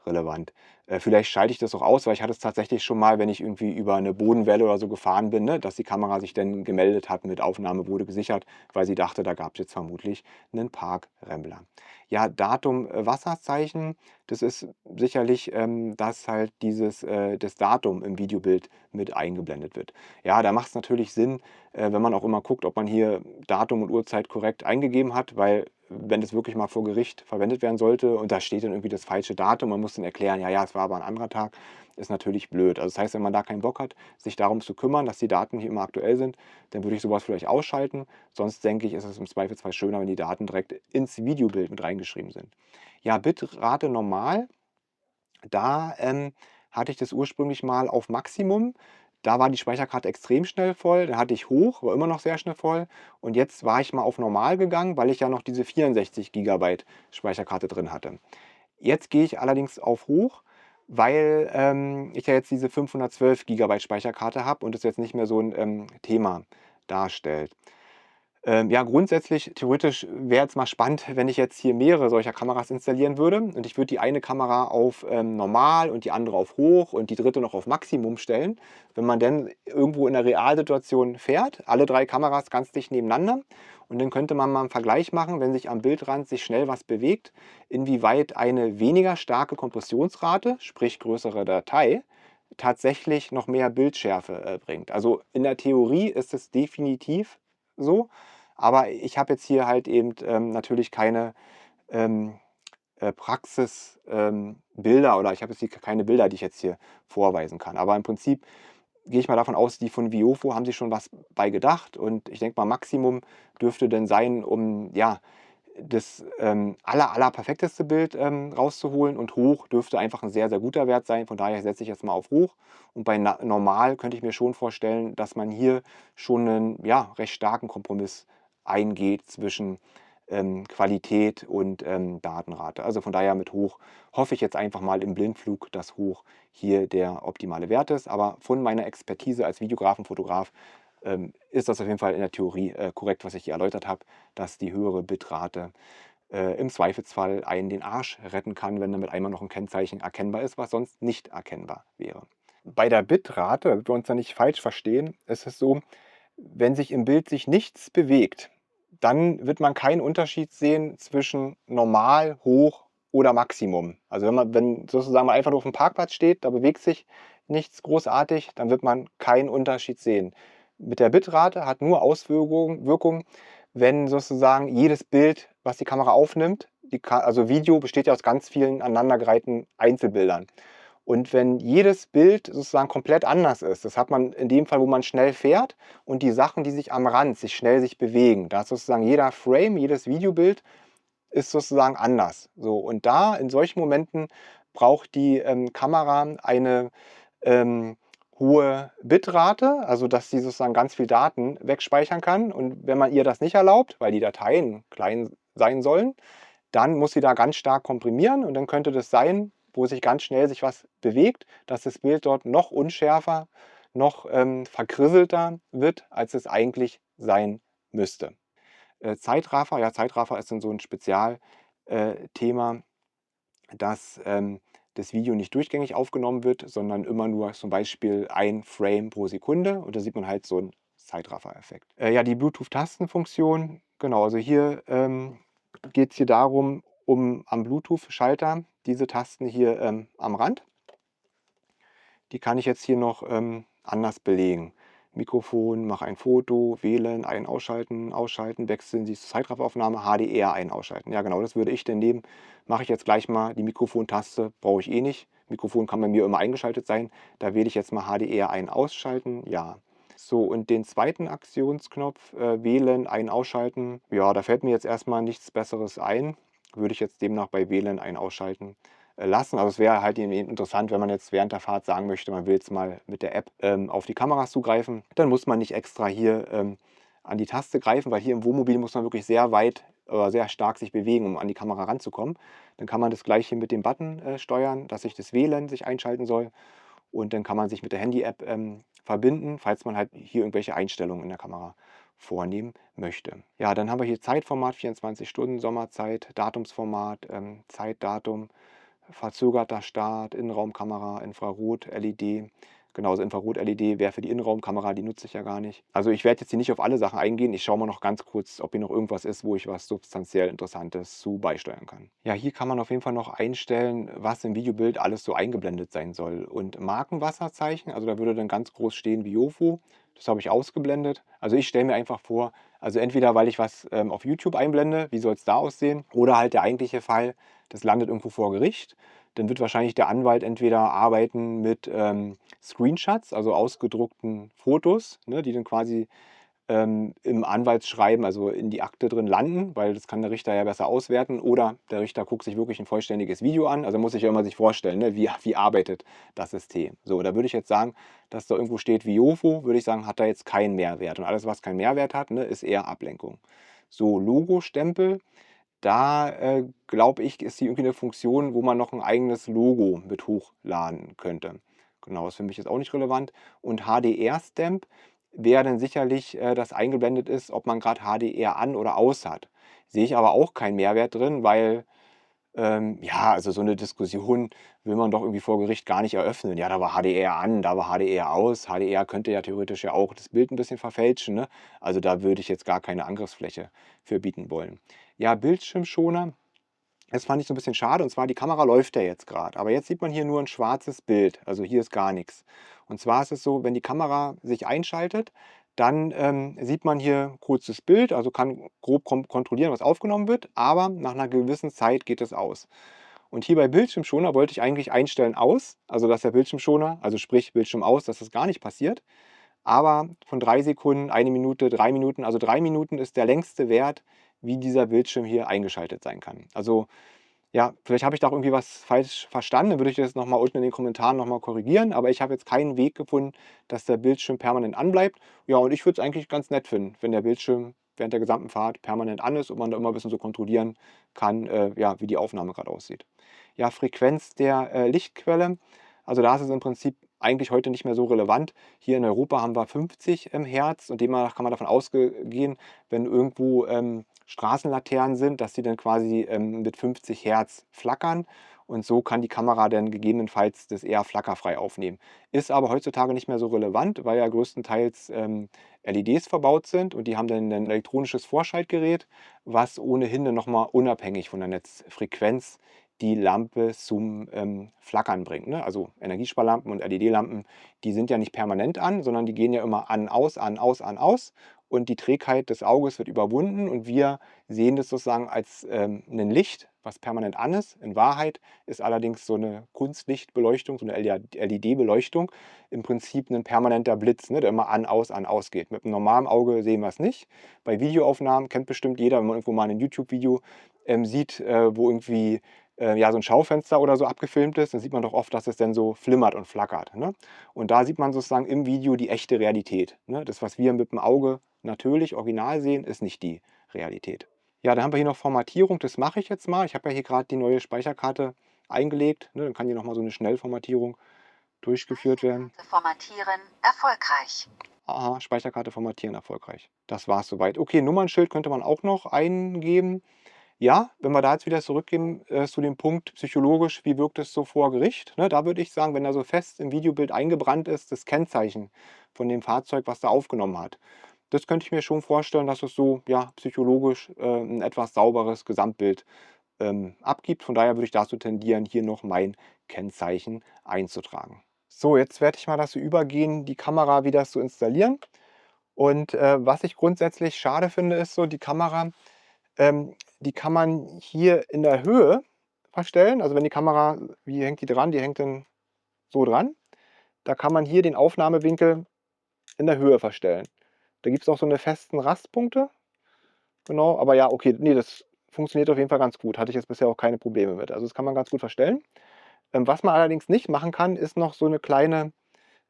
A: relevant. Vielleicht schalte ich das auch aus, weil ich hatte es tatsächlich schon mal, wenn ich irgendwie über eine Bodenwelle oder so gefahren bin, ne, dass die Kamera sich dann gemeldet hat mit Aufnahme wurde gesichert, weil sie dachte, da gab es jetzt vermutlich einen Parkrempler. Ja, Datum, Wasserzeichen, das ist sicherlich, dass halt das Datum im Videobild mit eingeblendet wird. Ja, da macht es natürlich Sinn, wenn man auch immer guckt, ob man hier Datum und Uhrzeit korrekt eingegeben hat, weil wenn das wirklich mal vor Gericht verwendet werden sollte und da steht dann irgendwie das falsche Datum, man muss dann erklären, ja, es war aber ein anderer Tag, ist natürlich blöd. Also das heißt, wenn man da keinen Bock hat, sich darum zu kümmern, dass die Daten hier immer aktuell sind, dann würde ich sowas vielleicht ausschalten. Sonst denke ich, ist es im Zweifelsfall schöner, wenn die Daten direkt ins Videobild mit reingeschrieben sind. Ja, Bitrate normal, da hatte ich das ursprünglich mal auf Maximum. Da war die Speicherkarte extrem schnell voll. Dann hatte ich hoch, war immer noch sehr schnell voll. Und jetzt war ich mal auf normal gegangen, weil ich ja noch diese 64 GB Speicherkarte drin hatte. Jetzt gehe ich allerdings auf hoch, weil ich ja jetzt diese 512 GB Speicherkarte habe und es jetzt nicht mehr so ein Thema darstellt. Ja, grundsätzlich, theoretisch wäre es mal spannend, wenn ich jetzt hier mehrere solcher Kameras installieren würde und ich würde die eine Kamera auf normal und die andere auf hoch und die dritte noch auf Maximum stellen. Wenn man dann irgendwo in der Realsituation fährt, alle 3 Kameras ganz dicht nebeneinander und dann könnte man mal einen Vergleich machen, wenn sich am Bildrand sich schnell was bewegt, inwieweit eine weniger starke Kompressionsrate, sprich größere Datei, tatsächlich noch mehr Bildschärfe bringt. Also in der Theorie ist es definitiv so, aber ich habe jetzt hier halt eben natürlich keine ähm, Praxisbilder oder ich habe jetzt hier keine Bilder, die ich jetzt hier vorweisen kann. Aber im Prinzip gehe ich mal davon aus, die von Viofo haben sich schon was bei gedacht und ich denke mal, Maximum dürfte dann sein, um ja, das aller perfekteste Bild rauszuholen und hoch dürfte einfach ein sehr, sehr guter Wert sein. Von daher setze ich jetzt mal auf hoch und bei normal könnte ich mir schon vorstellen, dass man hier schon einen ja, recht starken Kompromiss eingeht zwischen Qualität und Datenrate. Also von daher mit hoch hoffe ich jetzt einfach mal im Blindflug, dass hoch hier der optimale Wert ist. Aber von meiner Expertise als Videograf und Fotograf ist das auf jeden Fall in der Theorie korrekt, was ich hier erläutert habe, dass die höhere Bitrate im Zweifelsfall einen den Arsch retten kann, wenn damit einmal noch ein Kennzeichen erkennbar ist, was sonst nicht erkennbar wäre. Bei der Bitrate, damit wir uns da nicht falsch verstehen, ist es so, wenn sich im Bild sich nichts bewegt, dann wird man keinen Unterschied sehen zwischen normal, hoch oder Maximum. Also wenn sozusagen man einfach nur auf dem Parkplatz steht, da bewegt sich nichts großartig, dann wird man keinen Unterschied sehen. Mit der Bitrate hat nur Auswirkungen, wenn sozusagen jedes Bild, was die Kamera aufnimmt, also Video besteht ja aus ganz vielen aneinandergereihten Einzelbildern. Und wenn jedes Bild sozusagen komplett anders ist, das hat man in dem Fall, wo man schnell fährt und die Sachen, die sich am Rand schnell sich bewegen, da ist sozusagen jeder Frame, jedes Videobild ist sozusagen anders. So, und da in solchen Momenten braucht die Kamera eine ähm, hohe Bitrate, also dass sie sozusagen ganz viel Daten wegspeichern kann. Und wenn man ihr das nicht erlaubt, weil die Dateien klein sein sollen, dann muss sie da ganz stark komprimieren und dann könnte das sein, wo sich ganz schnell sich was bewegt, dass das Bild dort noch unschärfer, noch verkrisselter wird, als es eigentlich sein müsste. Zeitraffer, ja, Zeitraffer ist dann so ein Spezialthema, dass das Video nicht durchgängig aufgenommen wird, sondern immer nur zum Beispiel ein Frame pro Sekunde und da sieht man halt so einen Zeitraffer-Effekt. Ja, die Bluetooth-Tastenfunktion, Genau, also hier geht es hier darum, am Bluetooth-Schalter, diese Tasten hier am Rand, die kann ich jetzt hier noch anders belegen. Mikrofon, mach ein Foto, wählen, ein, ausschalten, ausschalten, wechseln Sie zur Zeitrafferaufnahme, HDR ein, ausschalten. Ja genau, das würde ich denn nehmen. Mache ich jetzt gleich mal. Die Mikrofontaste brauche ich eh nicht. Mikrofon kann bei mir immer eingeschaltet sein. Da wähle ich jetzt mal HDR ein, ausschalten. Ja. So, und den zweiten Aktionsknopf, wählen, ein, ausschalten. Ja, da fällt mir jetzt erstmal nichts Besseres ein. Würde ich jetzt demnach bei wählen, ein, ausschalten lassen. Also es wäre halt eben interessant, wenn man jetzt während der Fahrt sagen möchte, man will jetzt mal mit der App auf die Kameras zugreifen. Dann muss man nicht extra hier an die Taste greifen, weil hier im Wohnmobil muss man wirklich sehr weit oder sehr stark sich bewegen, um an die Kamera ranzukommen. Dann kann man das gleich hier mit dem Button steuern, dass sich das WLAN sich einschalten soll. Und dann kann man sich mit der Handy-App verbinden, falls man halt hier irgendwelche Einstellungen in der Kamera vornehmen möchte. Ja, dann haben wir hier Zeitformat, 24 Stunden, Sommerzeit, Datumsformat, Zeitdatum, verzögerter Start, Innenraumkamera, Infrarot, LED. Genau, also Infrarot-LED wäre für die Innenraumkamera, die nutze ich ja gar nicht. Also ich werde jetzt hier nicht auf alle Sachen eingehen. Ich schaue mal noch ganz kurz, ob hier noch irgendwas ist, wo ich was substanziell Interessantes zu beisteuern kann. Ja, hier kann man auf jeden Fall noch einstellen, was im Videobild alles so eingeblendet sein soll. Und Markenwasserzeichen, also da würde dann ganz groß stehen Viofo. Das habe ich ausgeblendet. Also ich stelle mir einfach vor, also entweder weil ich was auf YouTube einblende, wie soll es da aussehen, oder halt der eigentliche Fall, das landet irgendwo vor Gericht. Dann wird wahrscheinlich der Anwalt entweder arbeiten mit Screenshots, also ausgedruckten Fotos, ne, die dann quasi im Anwaltsschreiben, also in die Akte drin landen, weil das kann der Richter ja besser auswerten. Oder der Richter guckt sich wirklich ein vollständiges Video an. Also muss sich ja immer sich vorstellen, ne, wie arbeitet das System. So, da würde ich jetzt sagen, dass da irgendwo steht Viofo, würde ich sagen, hat da jetzt keinen Mehrwert. Und alles, was keinen Mehrwert hat, ne, ist eher Ablenkung. So, Logo-Stempel. Da glaube ich, ist die irgendwie eine Funktion, wo man noch ein eigenes Logo mit hochladen könnte. Genau, ist für mich jetzt auch nicht relevant. Und HDR-Stamp wäre dann sicherlich, dass eingeblendet ist, ob man gerade HDR an oder aus hat. Sehe ich aber auch keinen Mehrwert drin, weil ja, also so eine Diskussion will man doch irgendwie vor Gericht gar nicht eröffnen. Ja, da war HDR an, da war HDR aus. HDR könnte ja theoretisch ja auch das Bild ein bisschen verfälschen, ne? Also da würde ich jetzt gar keine Angriffsfläche für bieten wollen. Ja, Bildschirmschoner, das fand ich so ein bisschen schade. Und zwar, die Kamera läuft ja jetzt gerade. Aber jetzt sieht man hier nur ein schwarzes Bild. Also hier ist gar nichts. Und zwar ist es so, wenn die Kamera sich einschaltet, dann sieht man hier kurzes Bild, also kann grob kontrollieren, was aufgenommen wird. Aber nach einer gewissen Zeit geht es aus. Und hier bei Bildschirmschoner wollte ich eigentlich einstellen aus, also dass der Bildschirmschoner, also sprich Bildschirm aus, dass das gar nicht passiert. Aber von 3 Sekunden, 1 Minute, 3 Minuten, also 3 Minuten ist der längste Wert, wie dieser Bildschirm hier eingeschaltet sein kann. Also ja, vielleicht habe ich da auch irgendwie was falsch verstanden, dann würde ich das nochmal unten in den Kommentaren nochmal korrigieren, aber ich habe jetzt keinen Weg gefunden, dass der Bildschirm permanent anbleibt. Ja, und ich würde es eigentlich ganz nett finden, wenn der Bildschirm während der gesamten Fahrt permanent an ist und man da immer ein bisschen so kontrollieren kann, ja, wie die Aufnahme gerade aussieht. Ja, Frequenz der Lichtquelle, also da ist es im Prinzip eigentlich heute nicht mehr so relevant. Hier in Europa haben wir 50 Hertz und demnach kann man davon ausgehen, wenn irgendwo Straßenlaternen sind, dass die dann quasi mit 50 Hertz flackern und so kann die Kamera dann gegebenenfalls das eher flackerfrei aufnehmen. Ist aber heutzutage nicht mehr so relevant, weil ja größtenteils LEDs verbaut sind und die haben dann ein elektronisches Vorschaltgerät, was ohnehin dann nochmal unabhängig von der Netzfrequenz die Lampe zum Flackern bringt. Ne? Also Energiesparlampen und LED-Lampen, die sind ja nicht permanent an, sondern die gehen ja immer an, aus, an, aus, an, aus. Und die Trägheit des Auges wird überwunden und wir sehen das sozusagen als ein Licht, was permanent an ist. In Wahrheit ist allerdings so eine Kunstlichtbeleuchtung, so eine LED-Beleuchtung im Prinzip ein permanenter Blitz, ne, der immer an, aus geht. Mit einem normalen Auge sehen wir es nicht. Bei Videoaufnahmen kennt bestimmt jeder, wenn man irgendwo mal ein YouTube-Video sieht, wo irgendwie ja, so ein Schaufenster oder so abgefilmt ist, dann sieht man doch oft, dass es dann so flimmert und flackert. Ne? Und da sieht man sozusagen im Video die echte Realität. Ne? Das, was wir mit dem Auge natürlich original sehen, ist nicht die Realität. Ja, dann haben wir hier noch Formatierung. Das mache ich jetzt mal. Ich habe ja hier gerade die neue Speicherkarte eingelegt. Ne? Dann kann hier nochmal so eine Schnellformatierung durchgeführt werden.
C: Formatieren erfolgreich.
A: Aha, Speicherkarte formatieren erfolgreich. Das war es soweit. Okay, Nummernschild könnte man auch noch eingeben. Ja, wenn wir da jetzt wieder zurückgehen zu dem Punkt psychologisch, wie wirkt es so vor Gericht? Ne, da würde ich sagen, wenn da so fest im Videobild eingebrannt ist, das Kennzeichen von dem Fahrzeug, was da aufgenommen hat, das könnte ich mir schon vorstellen, dass es so ja, psychologisch ein etwas sauberes Gesamtbild abgibt. Von daher würde ich dazu tendieren, hier noch mein Kennzeichen einzutragen. So, jetzt werde ich mal dazu übergehen, die Kamera wieder zu installieren. Und was ich grundsätzlich schade finde, ist so, die Kamera, die kann man hier in der Höhe verstellen. Also wenn die Kamera, wie hängt die dran? Die hängt dann so dran. Da kann man hier den Aufnahmewinkel in der Höhe verstellen. Da gibt es auch so eine festen Rastpunkte. Genau, aber ja, okay, nee, das funktioniert auf jeden Fall ganz gut. Hatte ich jetzt bisher auch keine Probleme mit. Also das kann man ganz gut verstellen. Was man allerdings nicht machen kann, ist noch so eine kleine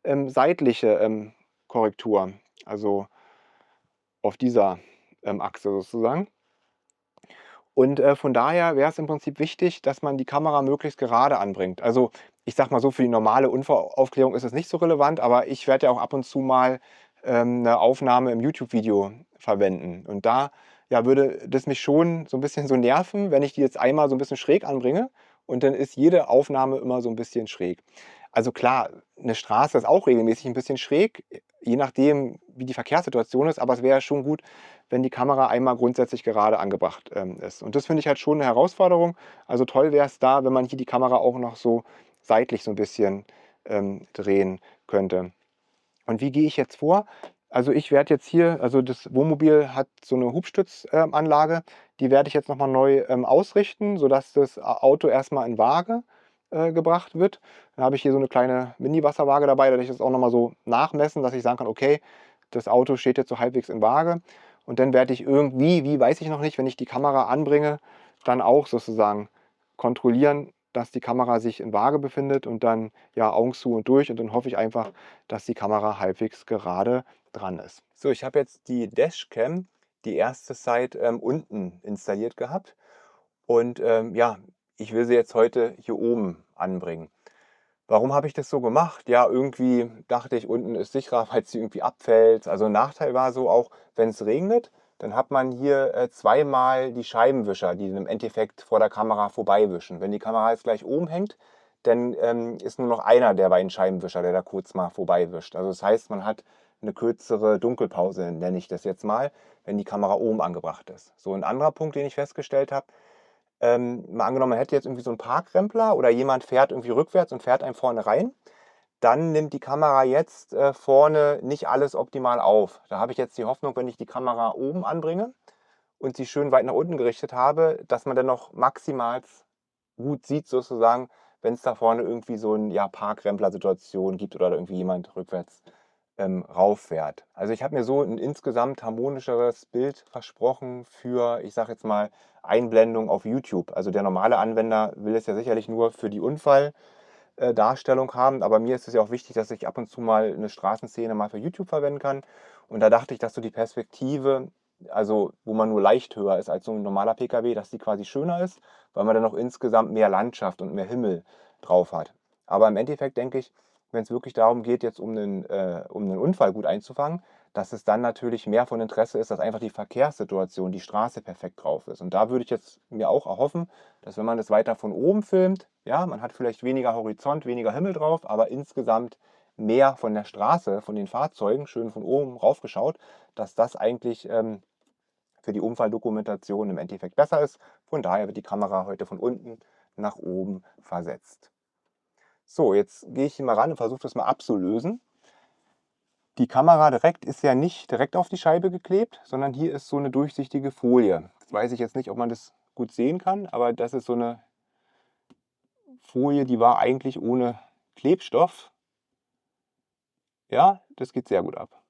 A: seitliche Korrektur. Also auf dieser Achse sozusagen. Und von daher wäre es im Prinzip wichtig, dass man die Kamera möglichst gerade anbringt. Also ich sage mal so, für die normale Unfallaufklärung ist es nicht so relevant, aber ich werde ja auch ab und zu mal eine Aufnahme im YouTube-Video verwenden. Und da ja, würde das mich schon so ein bisschen so nerven, wenn ich die jetzt einmal so ein bisschen schräg anbringe und dann ist jede Aufnahme immer so ein bisschen schräg. Also klar, eine Straße ist auch regelmäßig ein bisschen schräg, je nachdem, wie die Verkehrssituation ist, aber es wäre schon gut, wenn die Kamera einmal grundsätzlich gerade angebracht ist. Und das finde ich halt schon eine Herausforderung. Also toll wäre es da, wenn man hier die Kamera auch noch so seitlich so ein bisschen drehen könnte. Und wie gehe ich jetzt vor? Also ich werde jetzt hier, also das Wohnmobil hat so eine Hubstützanlage, die werde ich jetzt nochmal neu ausrichten, sodass das Auto erstmal in Waage gebracht wird. Dann habe ich hier so eine kleine Mini-Wasserwaage dabei, da werde ich das auch nochmal so nachmessen, dass ich sagen kann, okay, das Auto steht jetzt so halbwegs in Waage. Und dann werde ich irgendwie, wie weiß ich noch nicht, wenn ich die Kamera anbringe, dann auch sozusagen kontrollieren, dass die Kamera sich in Waage befindet und dann ja Augen zu und durch und dann hoffe ich einfach, dass die Kamera halbwegs gerade dran ist. So, ich habe jetzt die Dashcam die erste Zeit unten installiert gehabt und ja, ich will sie jetzt heute hier oben anbringen. Warum habe ich das so gemacht? Ja, irgendwie dachte ich, unten ist sicherer, falls sie irgendwie abfällt. Also ein Nachteil war so auch, wenn es regnet, dann hat man hier zweimal die Scheibenwischer, die im Endeffekt vor der Kamera vorbeiwischen. Wenn die Kamera jetzt gleich oben hängt, dann ist nur noch einer der beiden Scheibenwischer, der da kurz mal vorbeiwischt. Also das heißt, man hat eine kürzere Dunkelpause, nenne ich das jetzt mal, wenn die Kamera oben angebracht ist. So ein anderer Punkt, den ich festgestellt habe, mal angenommen, man hätte jetzt irgendwie so einen Parkrempler oder jemand fährt irgendwie rückwärts und fährt einem vorne rein, dann nimmt die Kamera jetzt vorne nicht alles optimal auf. Da habe ich jetzt die Hoffnung, wenn ich die Kamera oben anbringe und sie schön weit nach unten gerichtet habe, dass man dann noch maximal gut sieht sozusagen, wenn es da vorne irgendwie so eine ja, Parkrempler-Situation gibt oder irgendwie jemand rückwärts rauffährt. Also ich habe mir so ein insgesamt harmonischeres Bild versprochen für, ich sage jetzt mal, Einblendung auf YouTube. Also der normale Anwender will es ja sicherlich nur für die Unfalldarstellung haben, aber mir ist es ja auch wichtig, dass ich ab und zu mal eine Straßenszene mal für YouTube verwenden kann. Und da dachte ich, dass so die Perspektive, also wo man nur leicht höher ist als so ein normaler PKW, dass die quasi schöner ist, weil man dann noch insgesamt mehr Landschaft und mehr Himmel drauf hat. Aber im Endeffekt denke ich, wenn es wirklich darum geht, jetzt um einen Unfall gut einzufangen, dass es dann natürlich mehr von Interesse ist, dass einfach die Verkehrssituation, die Straße perfekt drauf ist. Und da würde ich jetzt mir auch erhoffen, dass wenn man das weiter von oben filmt, ja, man hat vielleicht weniger Horizont, weniger Himmel drauf, aber insgesamt mehr von der Straße, von den Fahrzeugen, schön von oben raufgeschaut, dass das eigentlich für die Unfalldokumentation im Endeffekt besser ist. Von daher wird die Kamera heute von unten nach oben versetzt. So, jetzt gehe ich hier mal ran und versuche das mal abzulösen. Die Kamera direkt ist ja nicht direkt auf die Scheibe geklebt, sondern hier ist so eine durchsichtige Folie. Jetzt weiß ich jetzt nicht, ob man das gut sehen kann, aber das ist so eine Folie, die war eigentlich ohne Klebstoff. Ja, das geht sehr gut ab.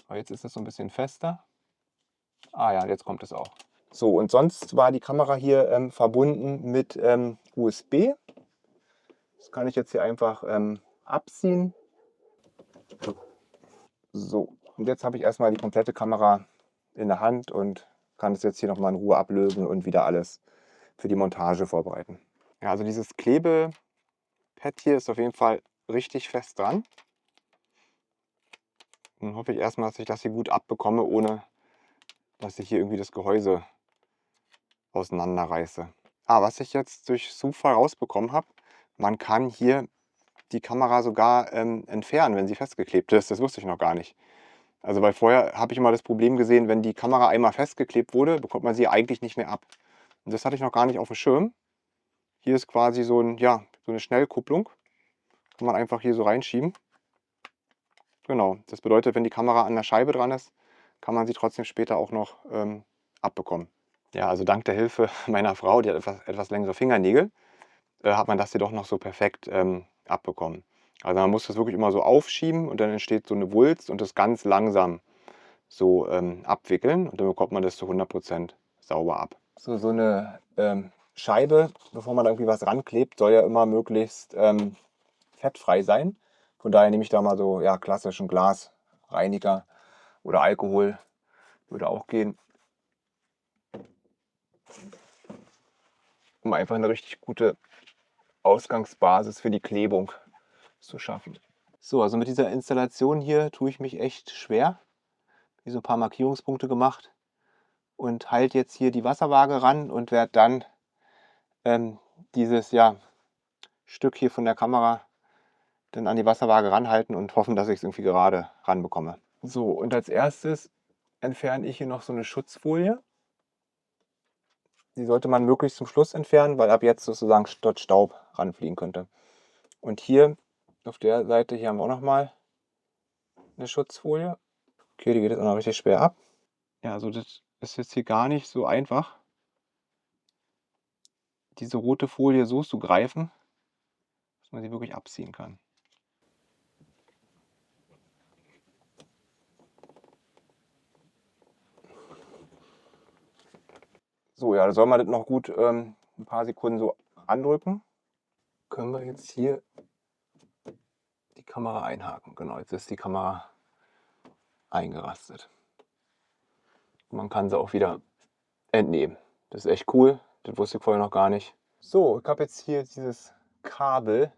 A: Aber jetzt ist es so ein bisschen fester. Ah ja, jetzt kommt es auch. So, und sonst war die Kamera hier verbunden mit USB. Das kann ich jetzt hier einfach abziehen. So, und jetzt habe ich erstmal die komplette Kamera in der Hand und kann es jetzt hier nochmal in Ruhe ablösen und wieder alles für die Montage vorbereiten. Ja, also dieses Klebepad hier ist auf jeden Fall richtig fest dran. Dann hoffe ich erstmal, dass ich das hier gut abbekomme, ohne dass ich hier irgendwie das Gehäuse auseinanderreiße. Was ich jetzt durch Zufall rausbekommen habe, man kann hier die Kamera sogar entfernen, wenn sie festgeklebt ist. Das wusste ich noch gar nicht. Also weil vorher habe ich immer das Problem gesehen, wenn die Kamera einmal festgeklebt wurde, bekommt man sie eigentlich nicht mehr ab. Und das hatte ich noch gar nicht auf dem Schirm. Hier ist quasi so eine Schnellkupplung. Kann man einfach hier so reinschieben. Genau, das bedeutet, wenn die Kamera an der Scheibe dran ist, kann man sie trotzdem später auch noch abbekommen. Ja, also dank der Hilfe meiner Frau, die hat etwas längere Fingernägel, hat man das hier doch noch so perfekt abbekommen. Also man muss das wirklich immer so aufschieben und dann entsteht so eine Wulst und das ganz langsam so abwickeln und dann bekommt man das zu 100% sauber ab. So eine Scheibe, bevor man da irgendwie was ranklebt, soll ja immer möglichst fettfrei sein. Von daher nehme ich da mal so klassischen Glasreiniger oder Alkohol, würde auch gehen. Um einfach eine richtig gute Ausgangsbasis für die Klebung zu schaffen. So, also mit dieser Installation hier tue ich mich echt schwer. Hier so ein paar Markierungspunkte gemacht und halte jetzt hier die Wasserwaage ran und werde dann dieses Stück hier von der Kamera dann an die Wasserwaage ranhalten und hoffen, dass ich es irgendwie gerade ranbekomme. So, und als erstes entferne ich hier noch so eine Schutzfolie. Die sollte man möglichst zum Schluss entfernen, weil ab jetzt sozusagen dort Staub ranfliegen könnte. Und hier auf der Seite, hier haben wir auch nochmal eine Schutzfolie. Okay, die geht jetzt auch noch richtig schwer ab. Ja, also das ist jetzt hier gar nicht so einfach, diese rote Folie so zu greifen, dass man sie wirklich abziehen kann. So, ja, da soll man das noch gut ein paar Sekunden so andrücken. Können wir jetzt hier die Kamera einhaken. Genau, jetzt ist die Kamera eingerastet. Man kann sie auch wieder entnehmen. Das ist echt cool. Das wusste ich vorher noch gar nicht. So, ich habe jetzt hier dieses Kabel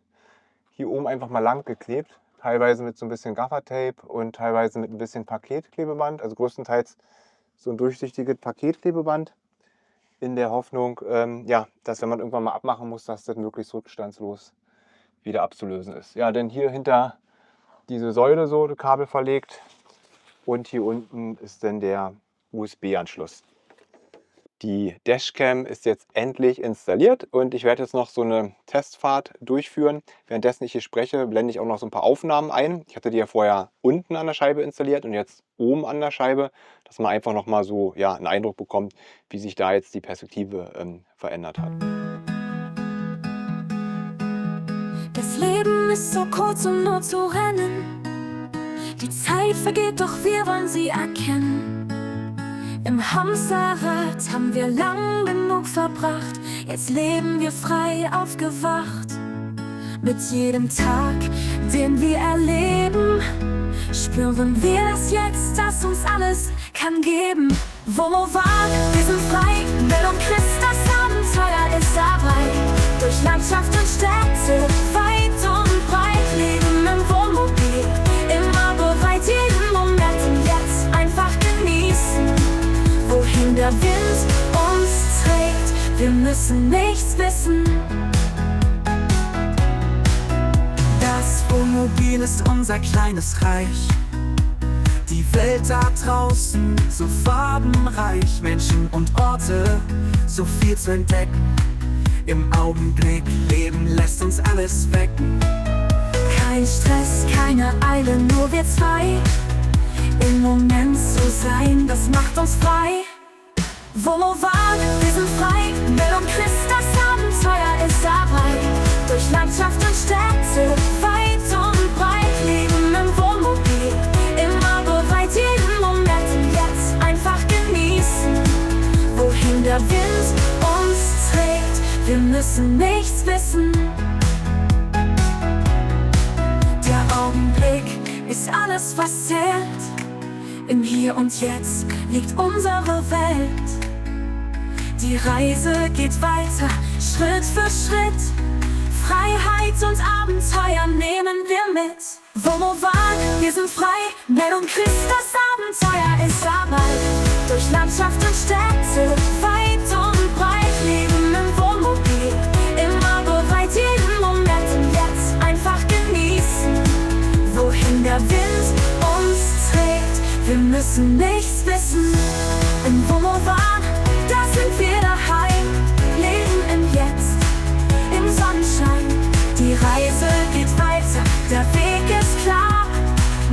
A: hier oben einfach mal lang geklebt. Teilweise mit so ein bisschen Gaffertape und teilweise mit ein bisschen Paketklebeband. Also größtenteils so ein durchsichtiges Paketklebeband. In der Hoffnung, dass wenn man irgendwann mal abmachen muss, dass das möglichst rückstandslos wieder abzulösen ist. Ja, denn hier hinter diese Säule so das Kabel verlegt und hier unten ist dann der USB-Anschluss. Die Dashcam ist jetzt endlich installiert und ich werde jetzt noch so eine Testfahrt durchführen. Währenddessen ich hier spreche, blende ich auch noch so ein paar Aufnahmen ein. Ich hatte die ja vorher unten an der Scheibe installiert und jetzt oben an der Scheibe, dass man einfach noch mal so einen Eindruck bekommt, wie sich da jetzt die Perspektive verändert hat.
D: Das Leben ist so kurz, um nur zu rennen. Die Zeit vergeht, doch wir wollen sie erkennen. Im Hamsterrad haben wir lang genug verbracht. Jetzt leben wir frei aufgewacht. Mit jedem Tag, den wir erleben, spüren wir es jetzt, dass uns alles kann geben. Wo war, wir sind frei, Mel und Chris, das Abenteuer ist dabei. Durch Landschaft und Städte, weit und breit, leben im Wohnmobil, immer bereit, jeden Moment und jetzt einfach genießen. Wohin der Wind uns trägt, wir müssen nichts wissen. Das Wohnmobil ist unser kleines Reich. Die Welt da draußen, so farbenreich. Menschen und Orte, so viel zu entdecken. Im Augenblick leben lässt uns alles wecken. Kein Stress, keine Eile, nur wir zwei. Im Moment zu sein, das macht uns frei. Wo war, wir sind frei, Mel und Chris, das Abenteuer ist dabei. Durch Landschaft und Städte, weit und breit, leben im Wohnmobil, immer bereit, jeden Moment und jetzt einfach genießen. Wohin der Wind uns trägt, wir müssen nichts wissen. Der Augenblick ist alles, was zählt. Im Hier und Jetzt liegt unsere Welt. Die Reise geht weiter, Schritt für Schritt. Freiheit und Abenteuer nehmen wir mit. Wo war, wir sind frei, Mel und Chris, das Abenteuer ist dabei. Durch Landschaft und Städte, weit und breit, leben im Wohnmobil, immer bereit, jeden Moment und jetzt einfach genießen. der Wind uns trägt. Wir müssen nichts wissen, im Wohnmobil, da sind wir daheim. Leben im Jetzt, im Sonnenschein. Die Reise geht weiter, der Weg ist klar.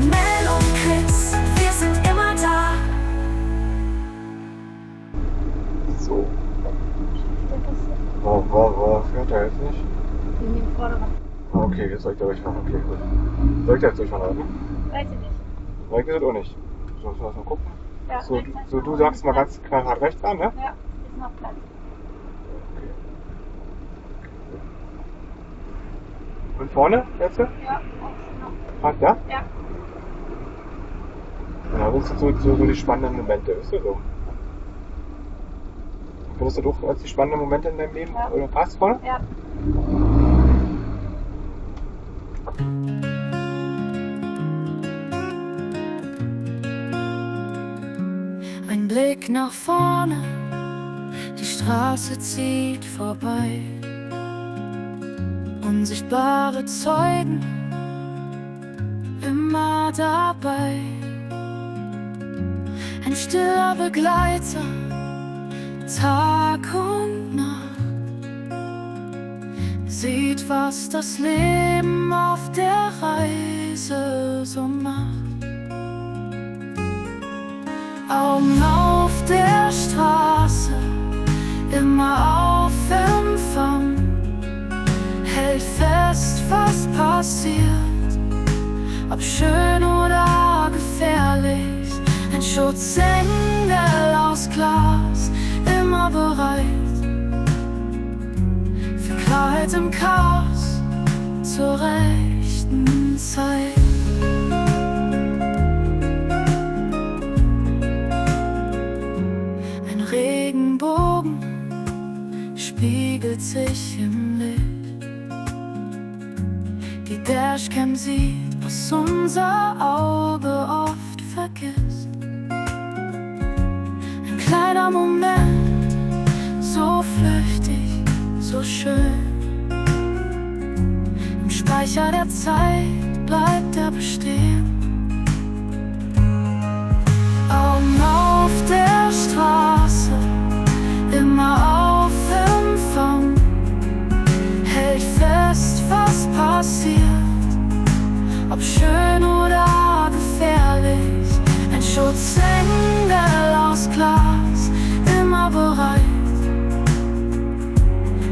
D: Mel und Chris, wir sind immer da.
A: So. Wo fährt er jetzt nicht?
E: In den Vorderrad.
A: Ah, okay, jetzt soll ich da durchfahren. Okay, gut. Soll ich da jetzt durchfahren, oder?
E: Weiß ich nicht.
A: Nein, geht das auch nicht. Soll ich mal gucken?
E: Ja,
A: So, du sagst mal ganz knallhart rechts an, ne?
E: Ja, ist noch Platz.
A: Und vorne, jetzt?
E: Ja, auch noch.
A: Passt, ja?
E: Ja.
A: Ja, das sind so die spannenden Momente, ist ja so. Findest du doch als die spannenden Momente in deinem Leben?
E: Ja.
A: Oder passt vorne?
E: Ja.
D: Ein Blick nach vorne, die Straße zieht vorbei. Unsichtbare Zeugen, immer dabei. Ein stiller Begleiter, Tag und Nacht. Sieht, was das Leben auf der Reise so macht. Augen auf der Straße, immer auf Empfang. Hält fest, was passiert, ob schön oder gefährlich. Ein Schutzengel aus Glas, immer bereit für Klarheit im Chaos zur rechten Zeit. Ein Regenbogen spiegelt sich im Licht. Die Dashcam sieht, was unser Auge oft vergisst. Ein kleiner Moment, so flüchtig, so schön. Im Speicher der Zeit bleibt er bestehen. Augen auf der Straße, immer auf Empfang. Hält fest, was passiert, ob schön oder gefährlich. Ein Schutzengel aus Glas, immer bereit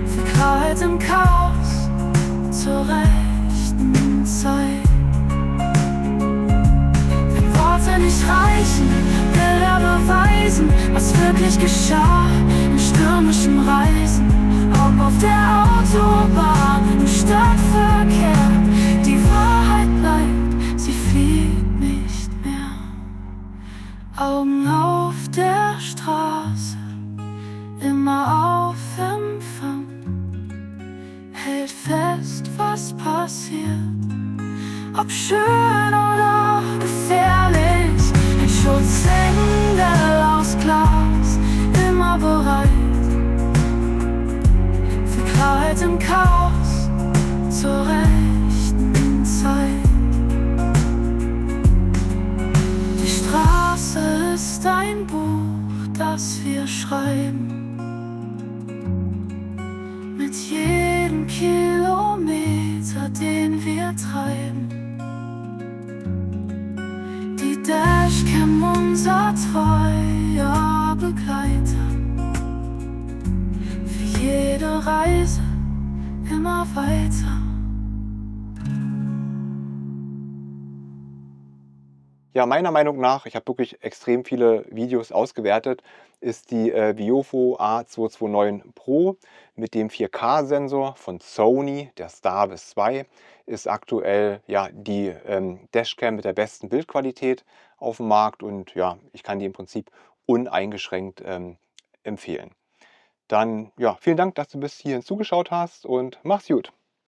D: für Klarheit im Chaos zur rechten Zeit. Wenn Worte nicht reichen, will er beweisen, was wirklich geschah in stürmischen Reisen. Ob auf der Autobahn, im Stadtverkehr, die Wahrheit bleibt, sie fliegt nicht mehr. Augen auf der Straße, immer auf Empfang. Hält fest, was passiert, ob schön oder gefährlich. Ein Schutzengel aus Glas, immer bereit für Klarheit im Chaos zur rechten Zeit. Die Straße ist ein Buch, das wir schreiben. Mit jedem Kilometer, den wir treiben. Die Dashcam, unser treuer Begleiter. Für jede Reise immer weiter.
A: Ja, meiner Meinung nach, ich habe wirklich extrem viele Videos ausgewertet, ist die Viofo A229 Pro mit dem 4K-Sensor von Sony, der Starvis 2, ist aktuell ja die Dashcam mit der besten Bildqualität auf dem Markt und ja, ich kann die im Prinzip uneingeschränkt empfehlen. Dann ja, vielen Dank, dass du bis hierhin zugeschaut hast und mach's gut.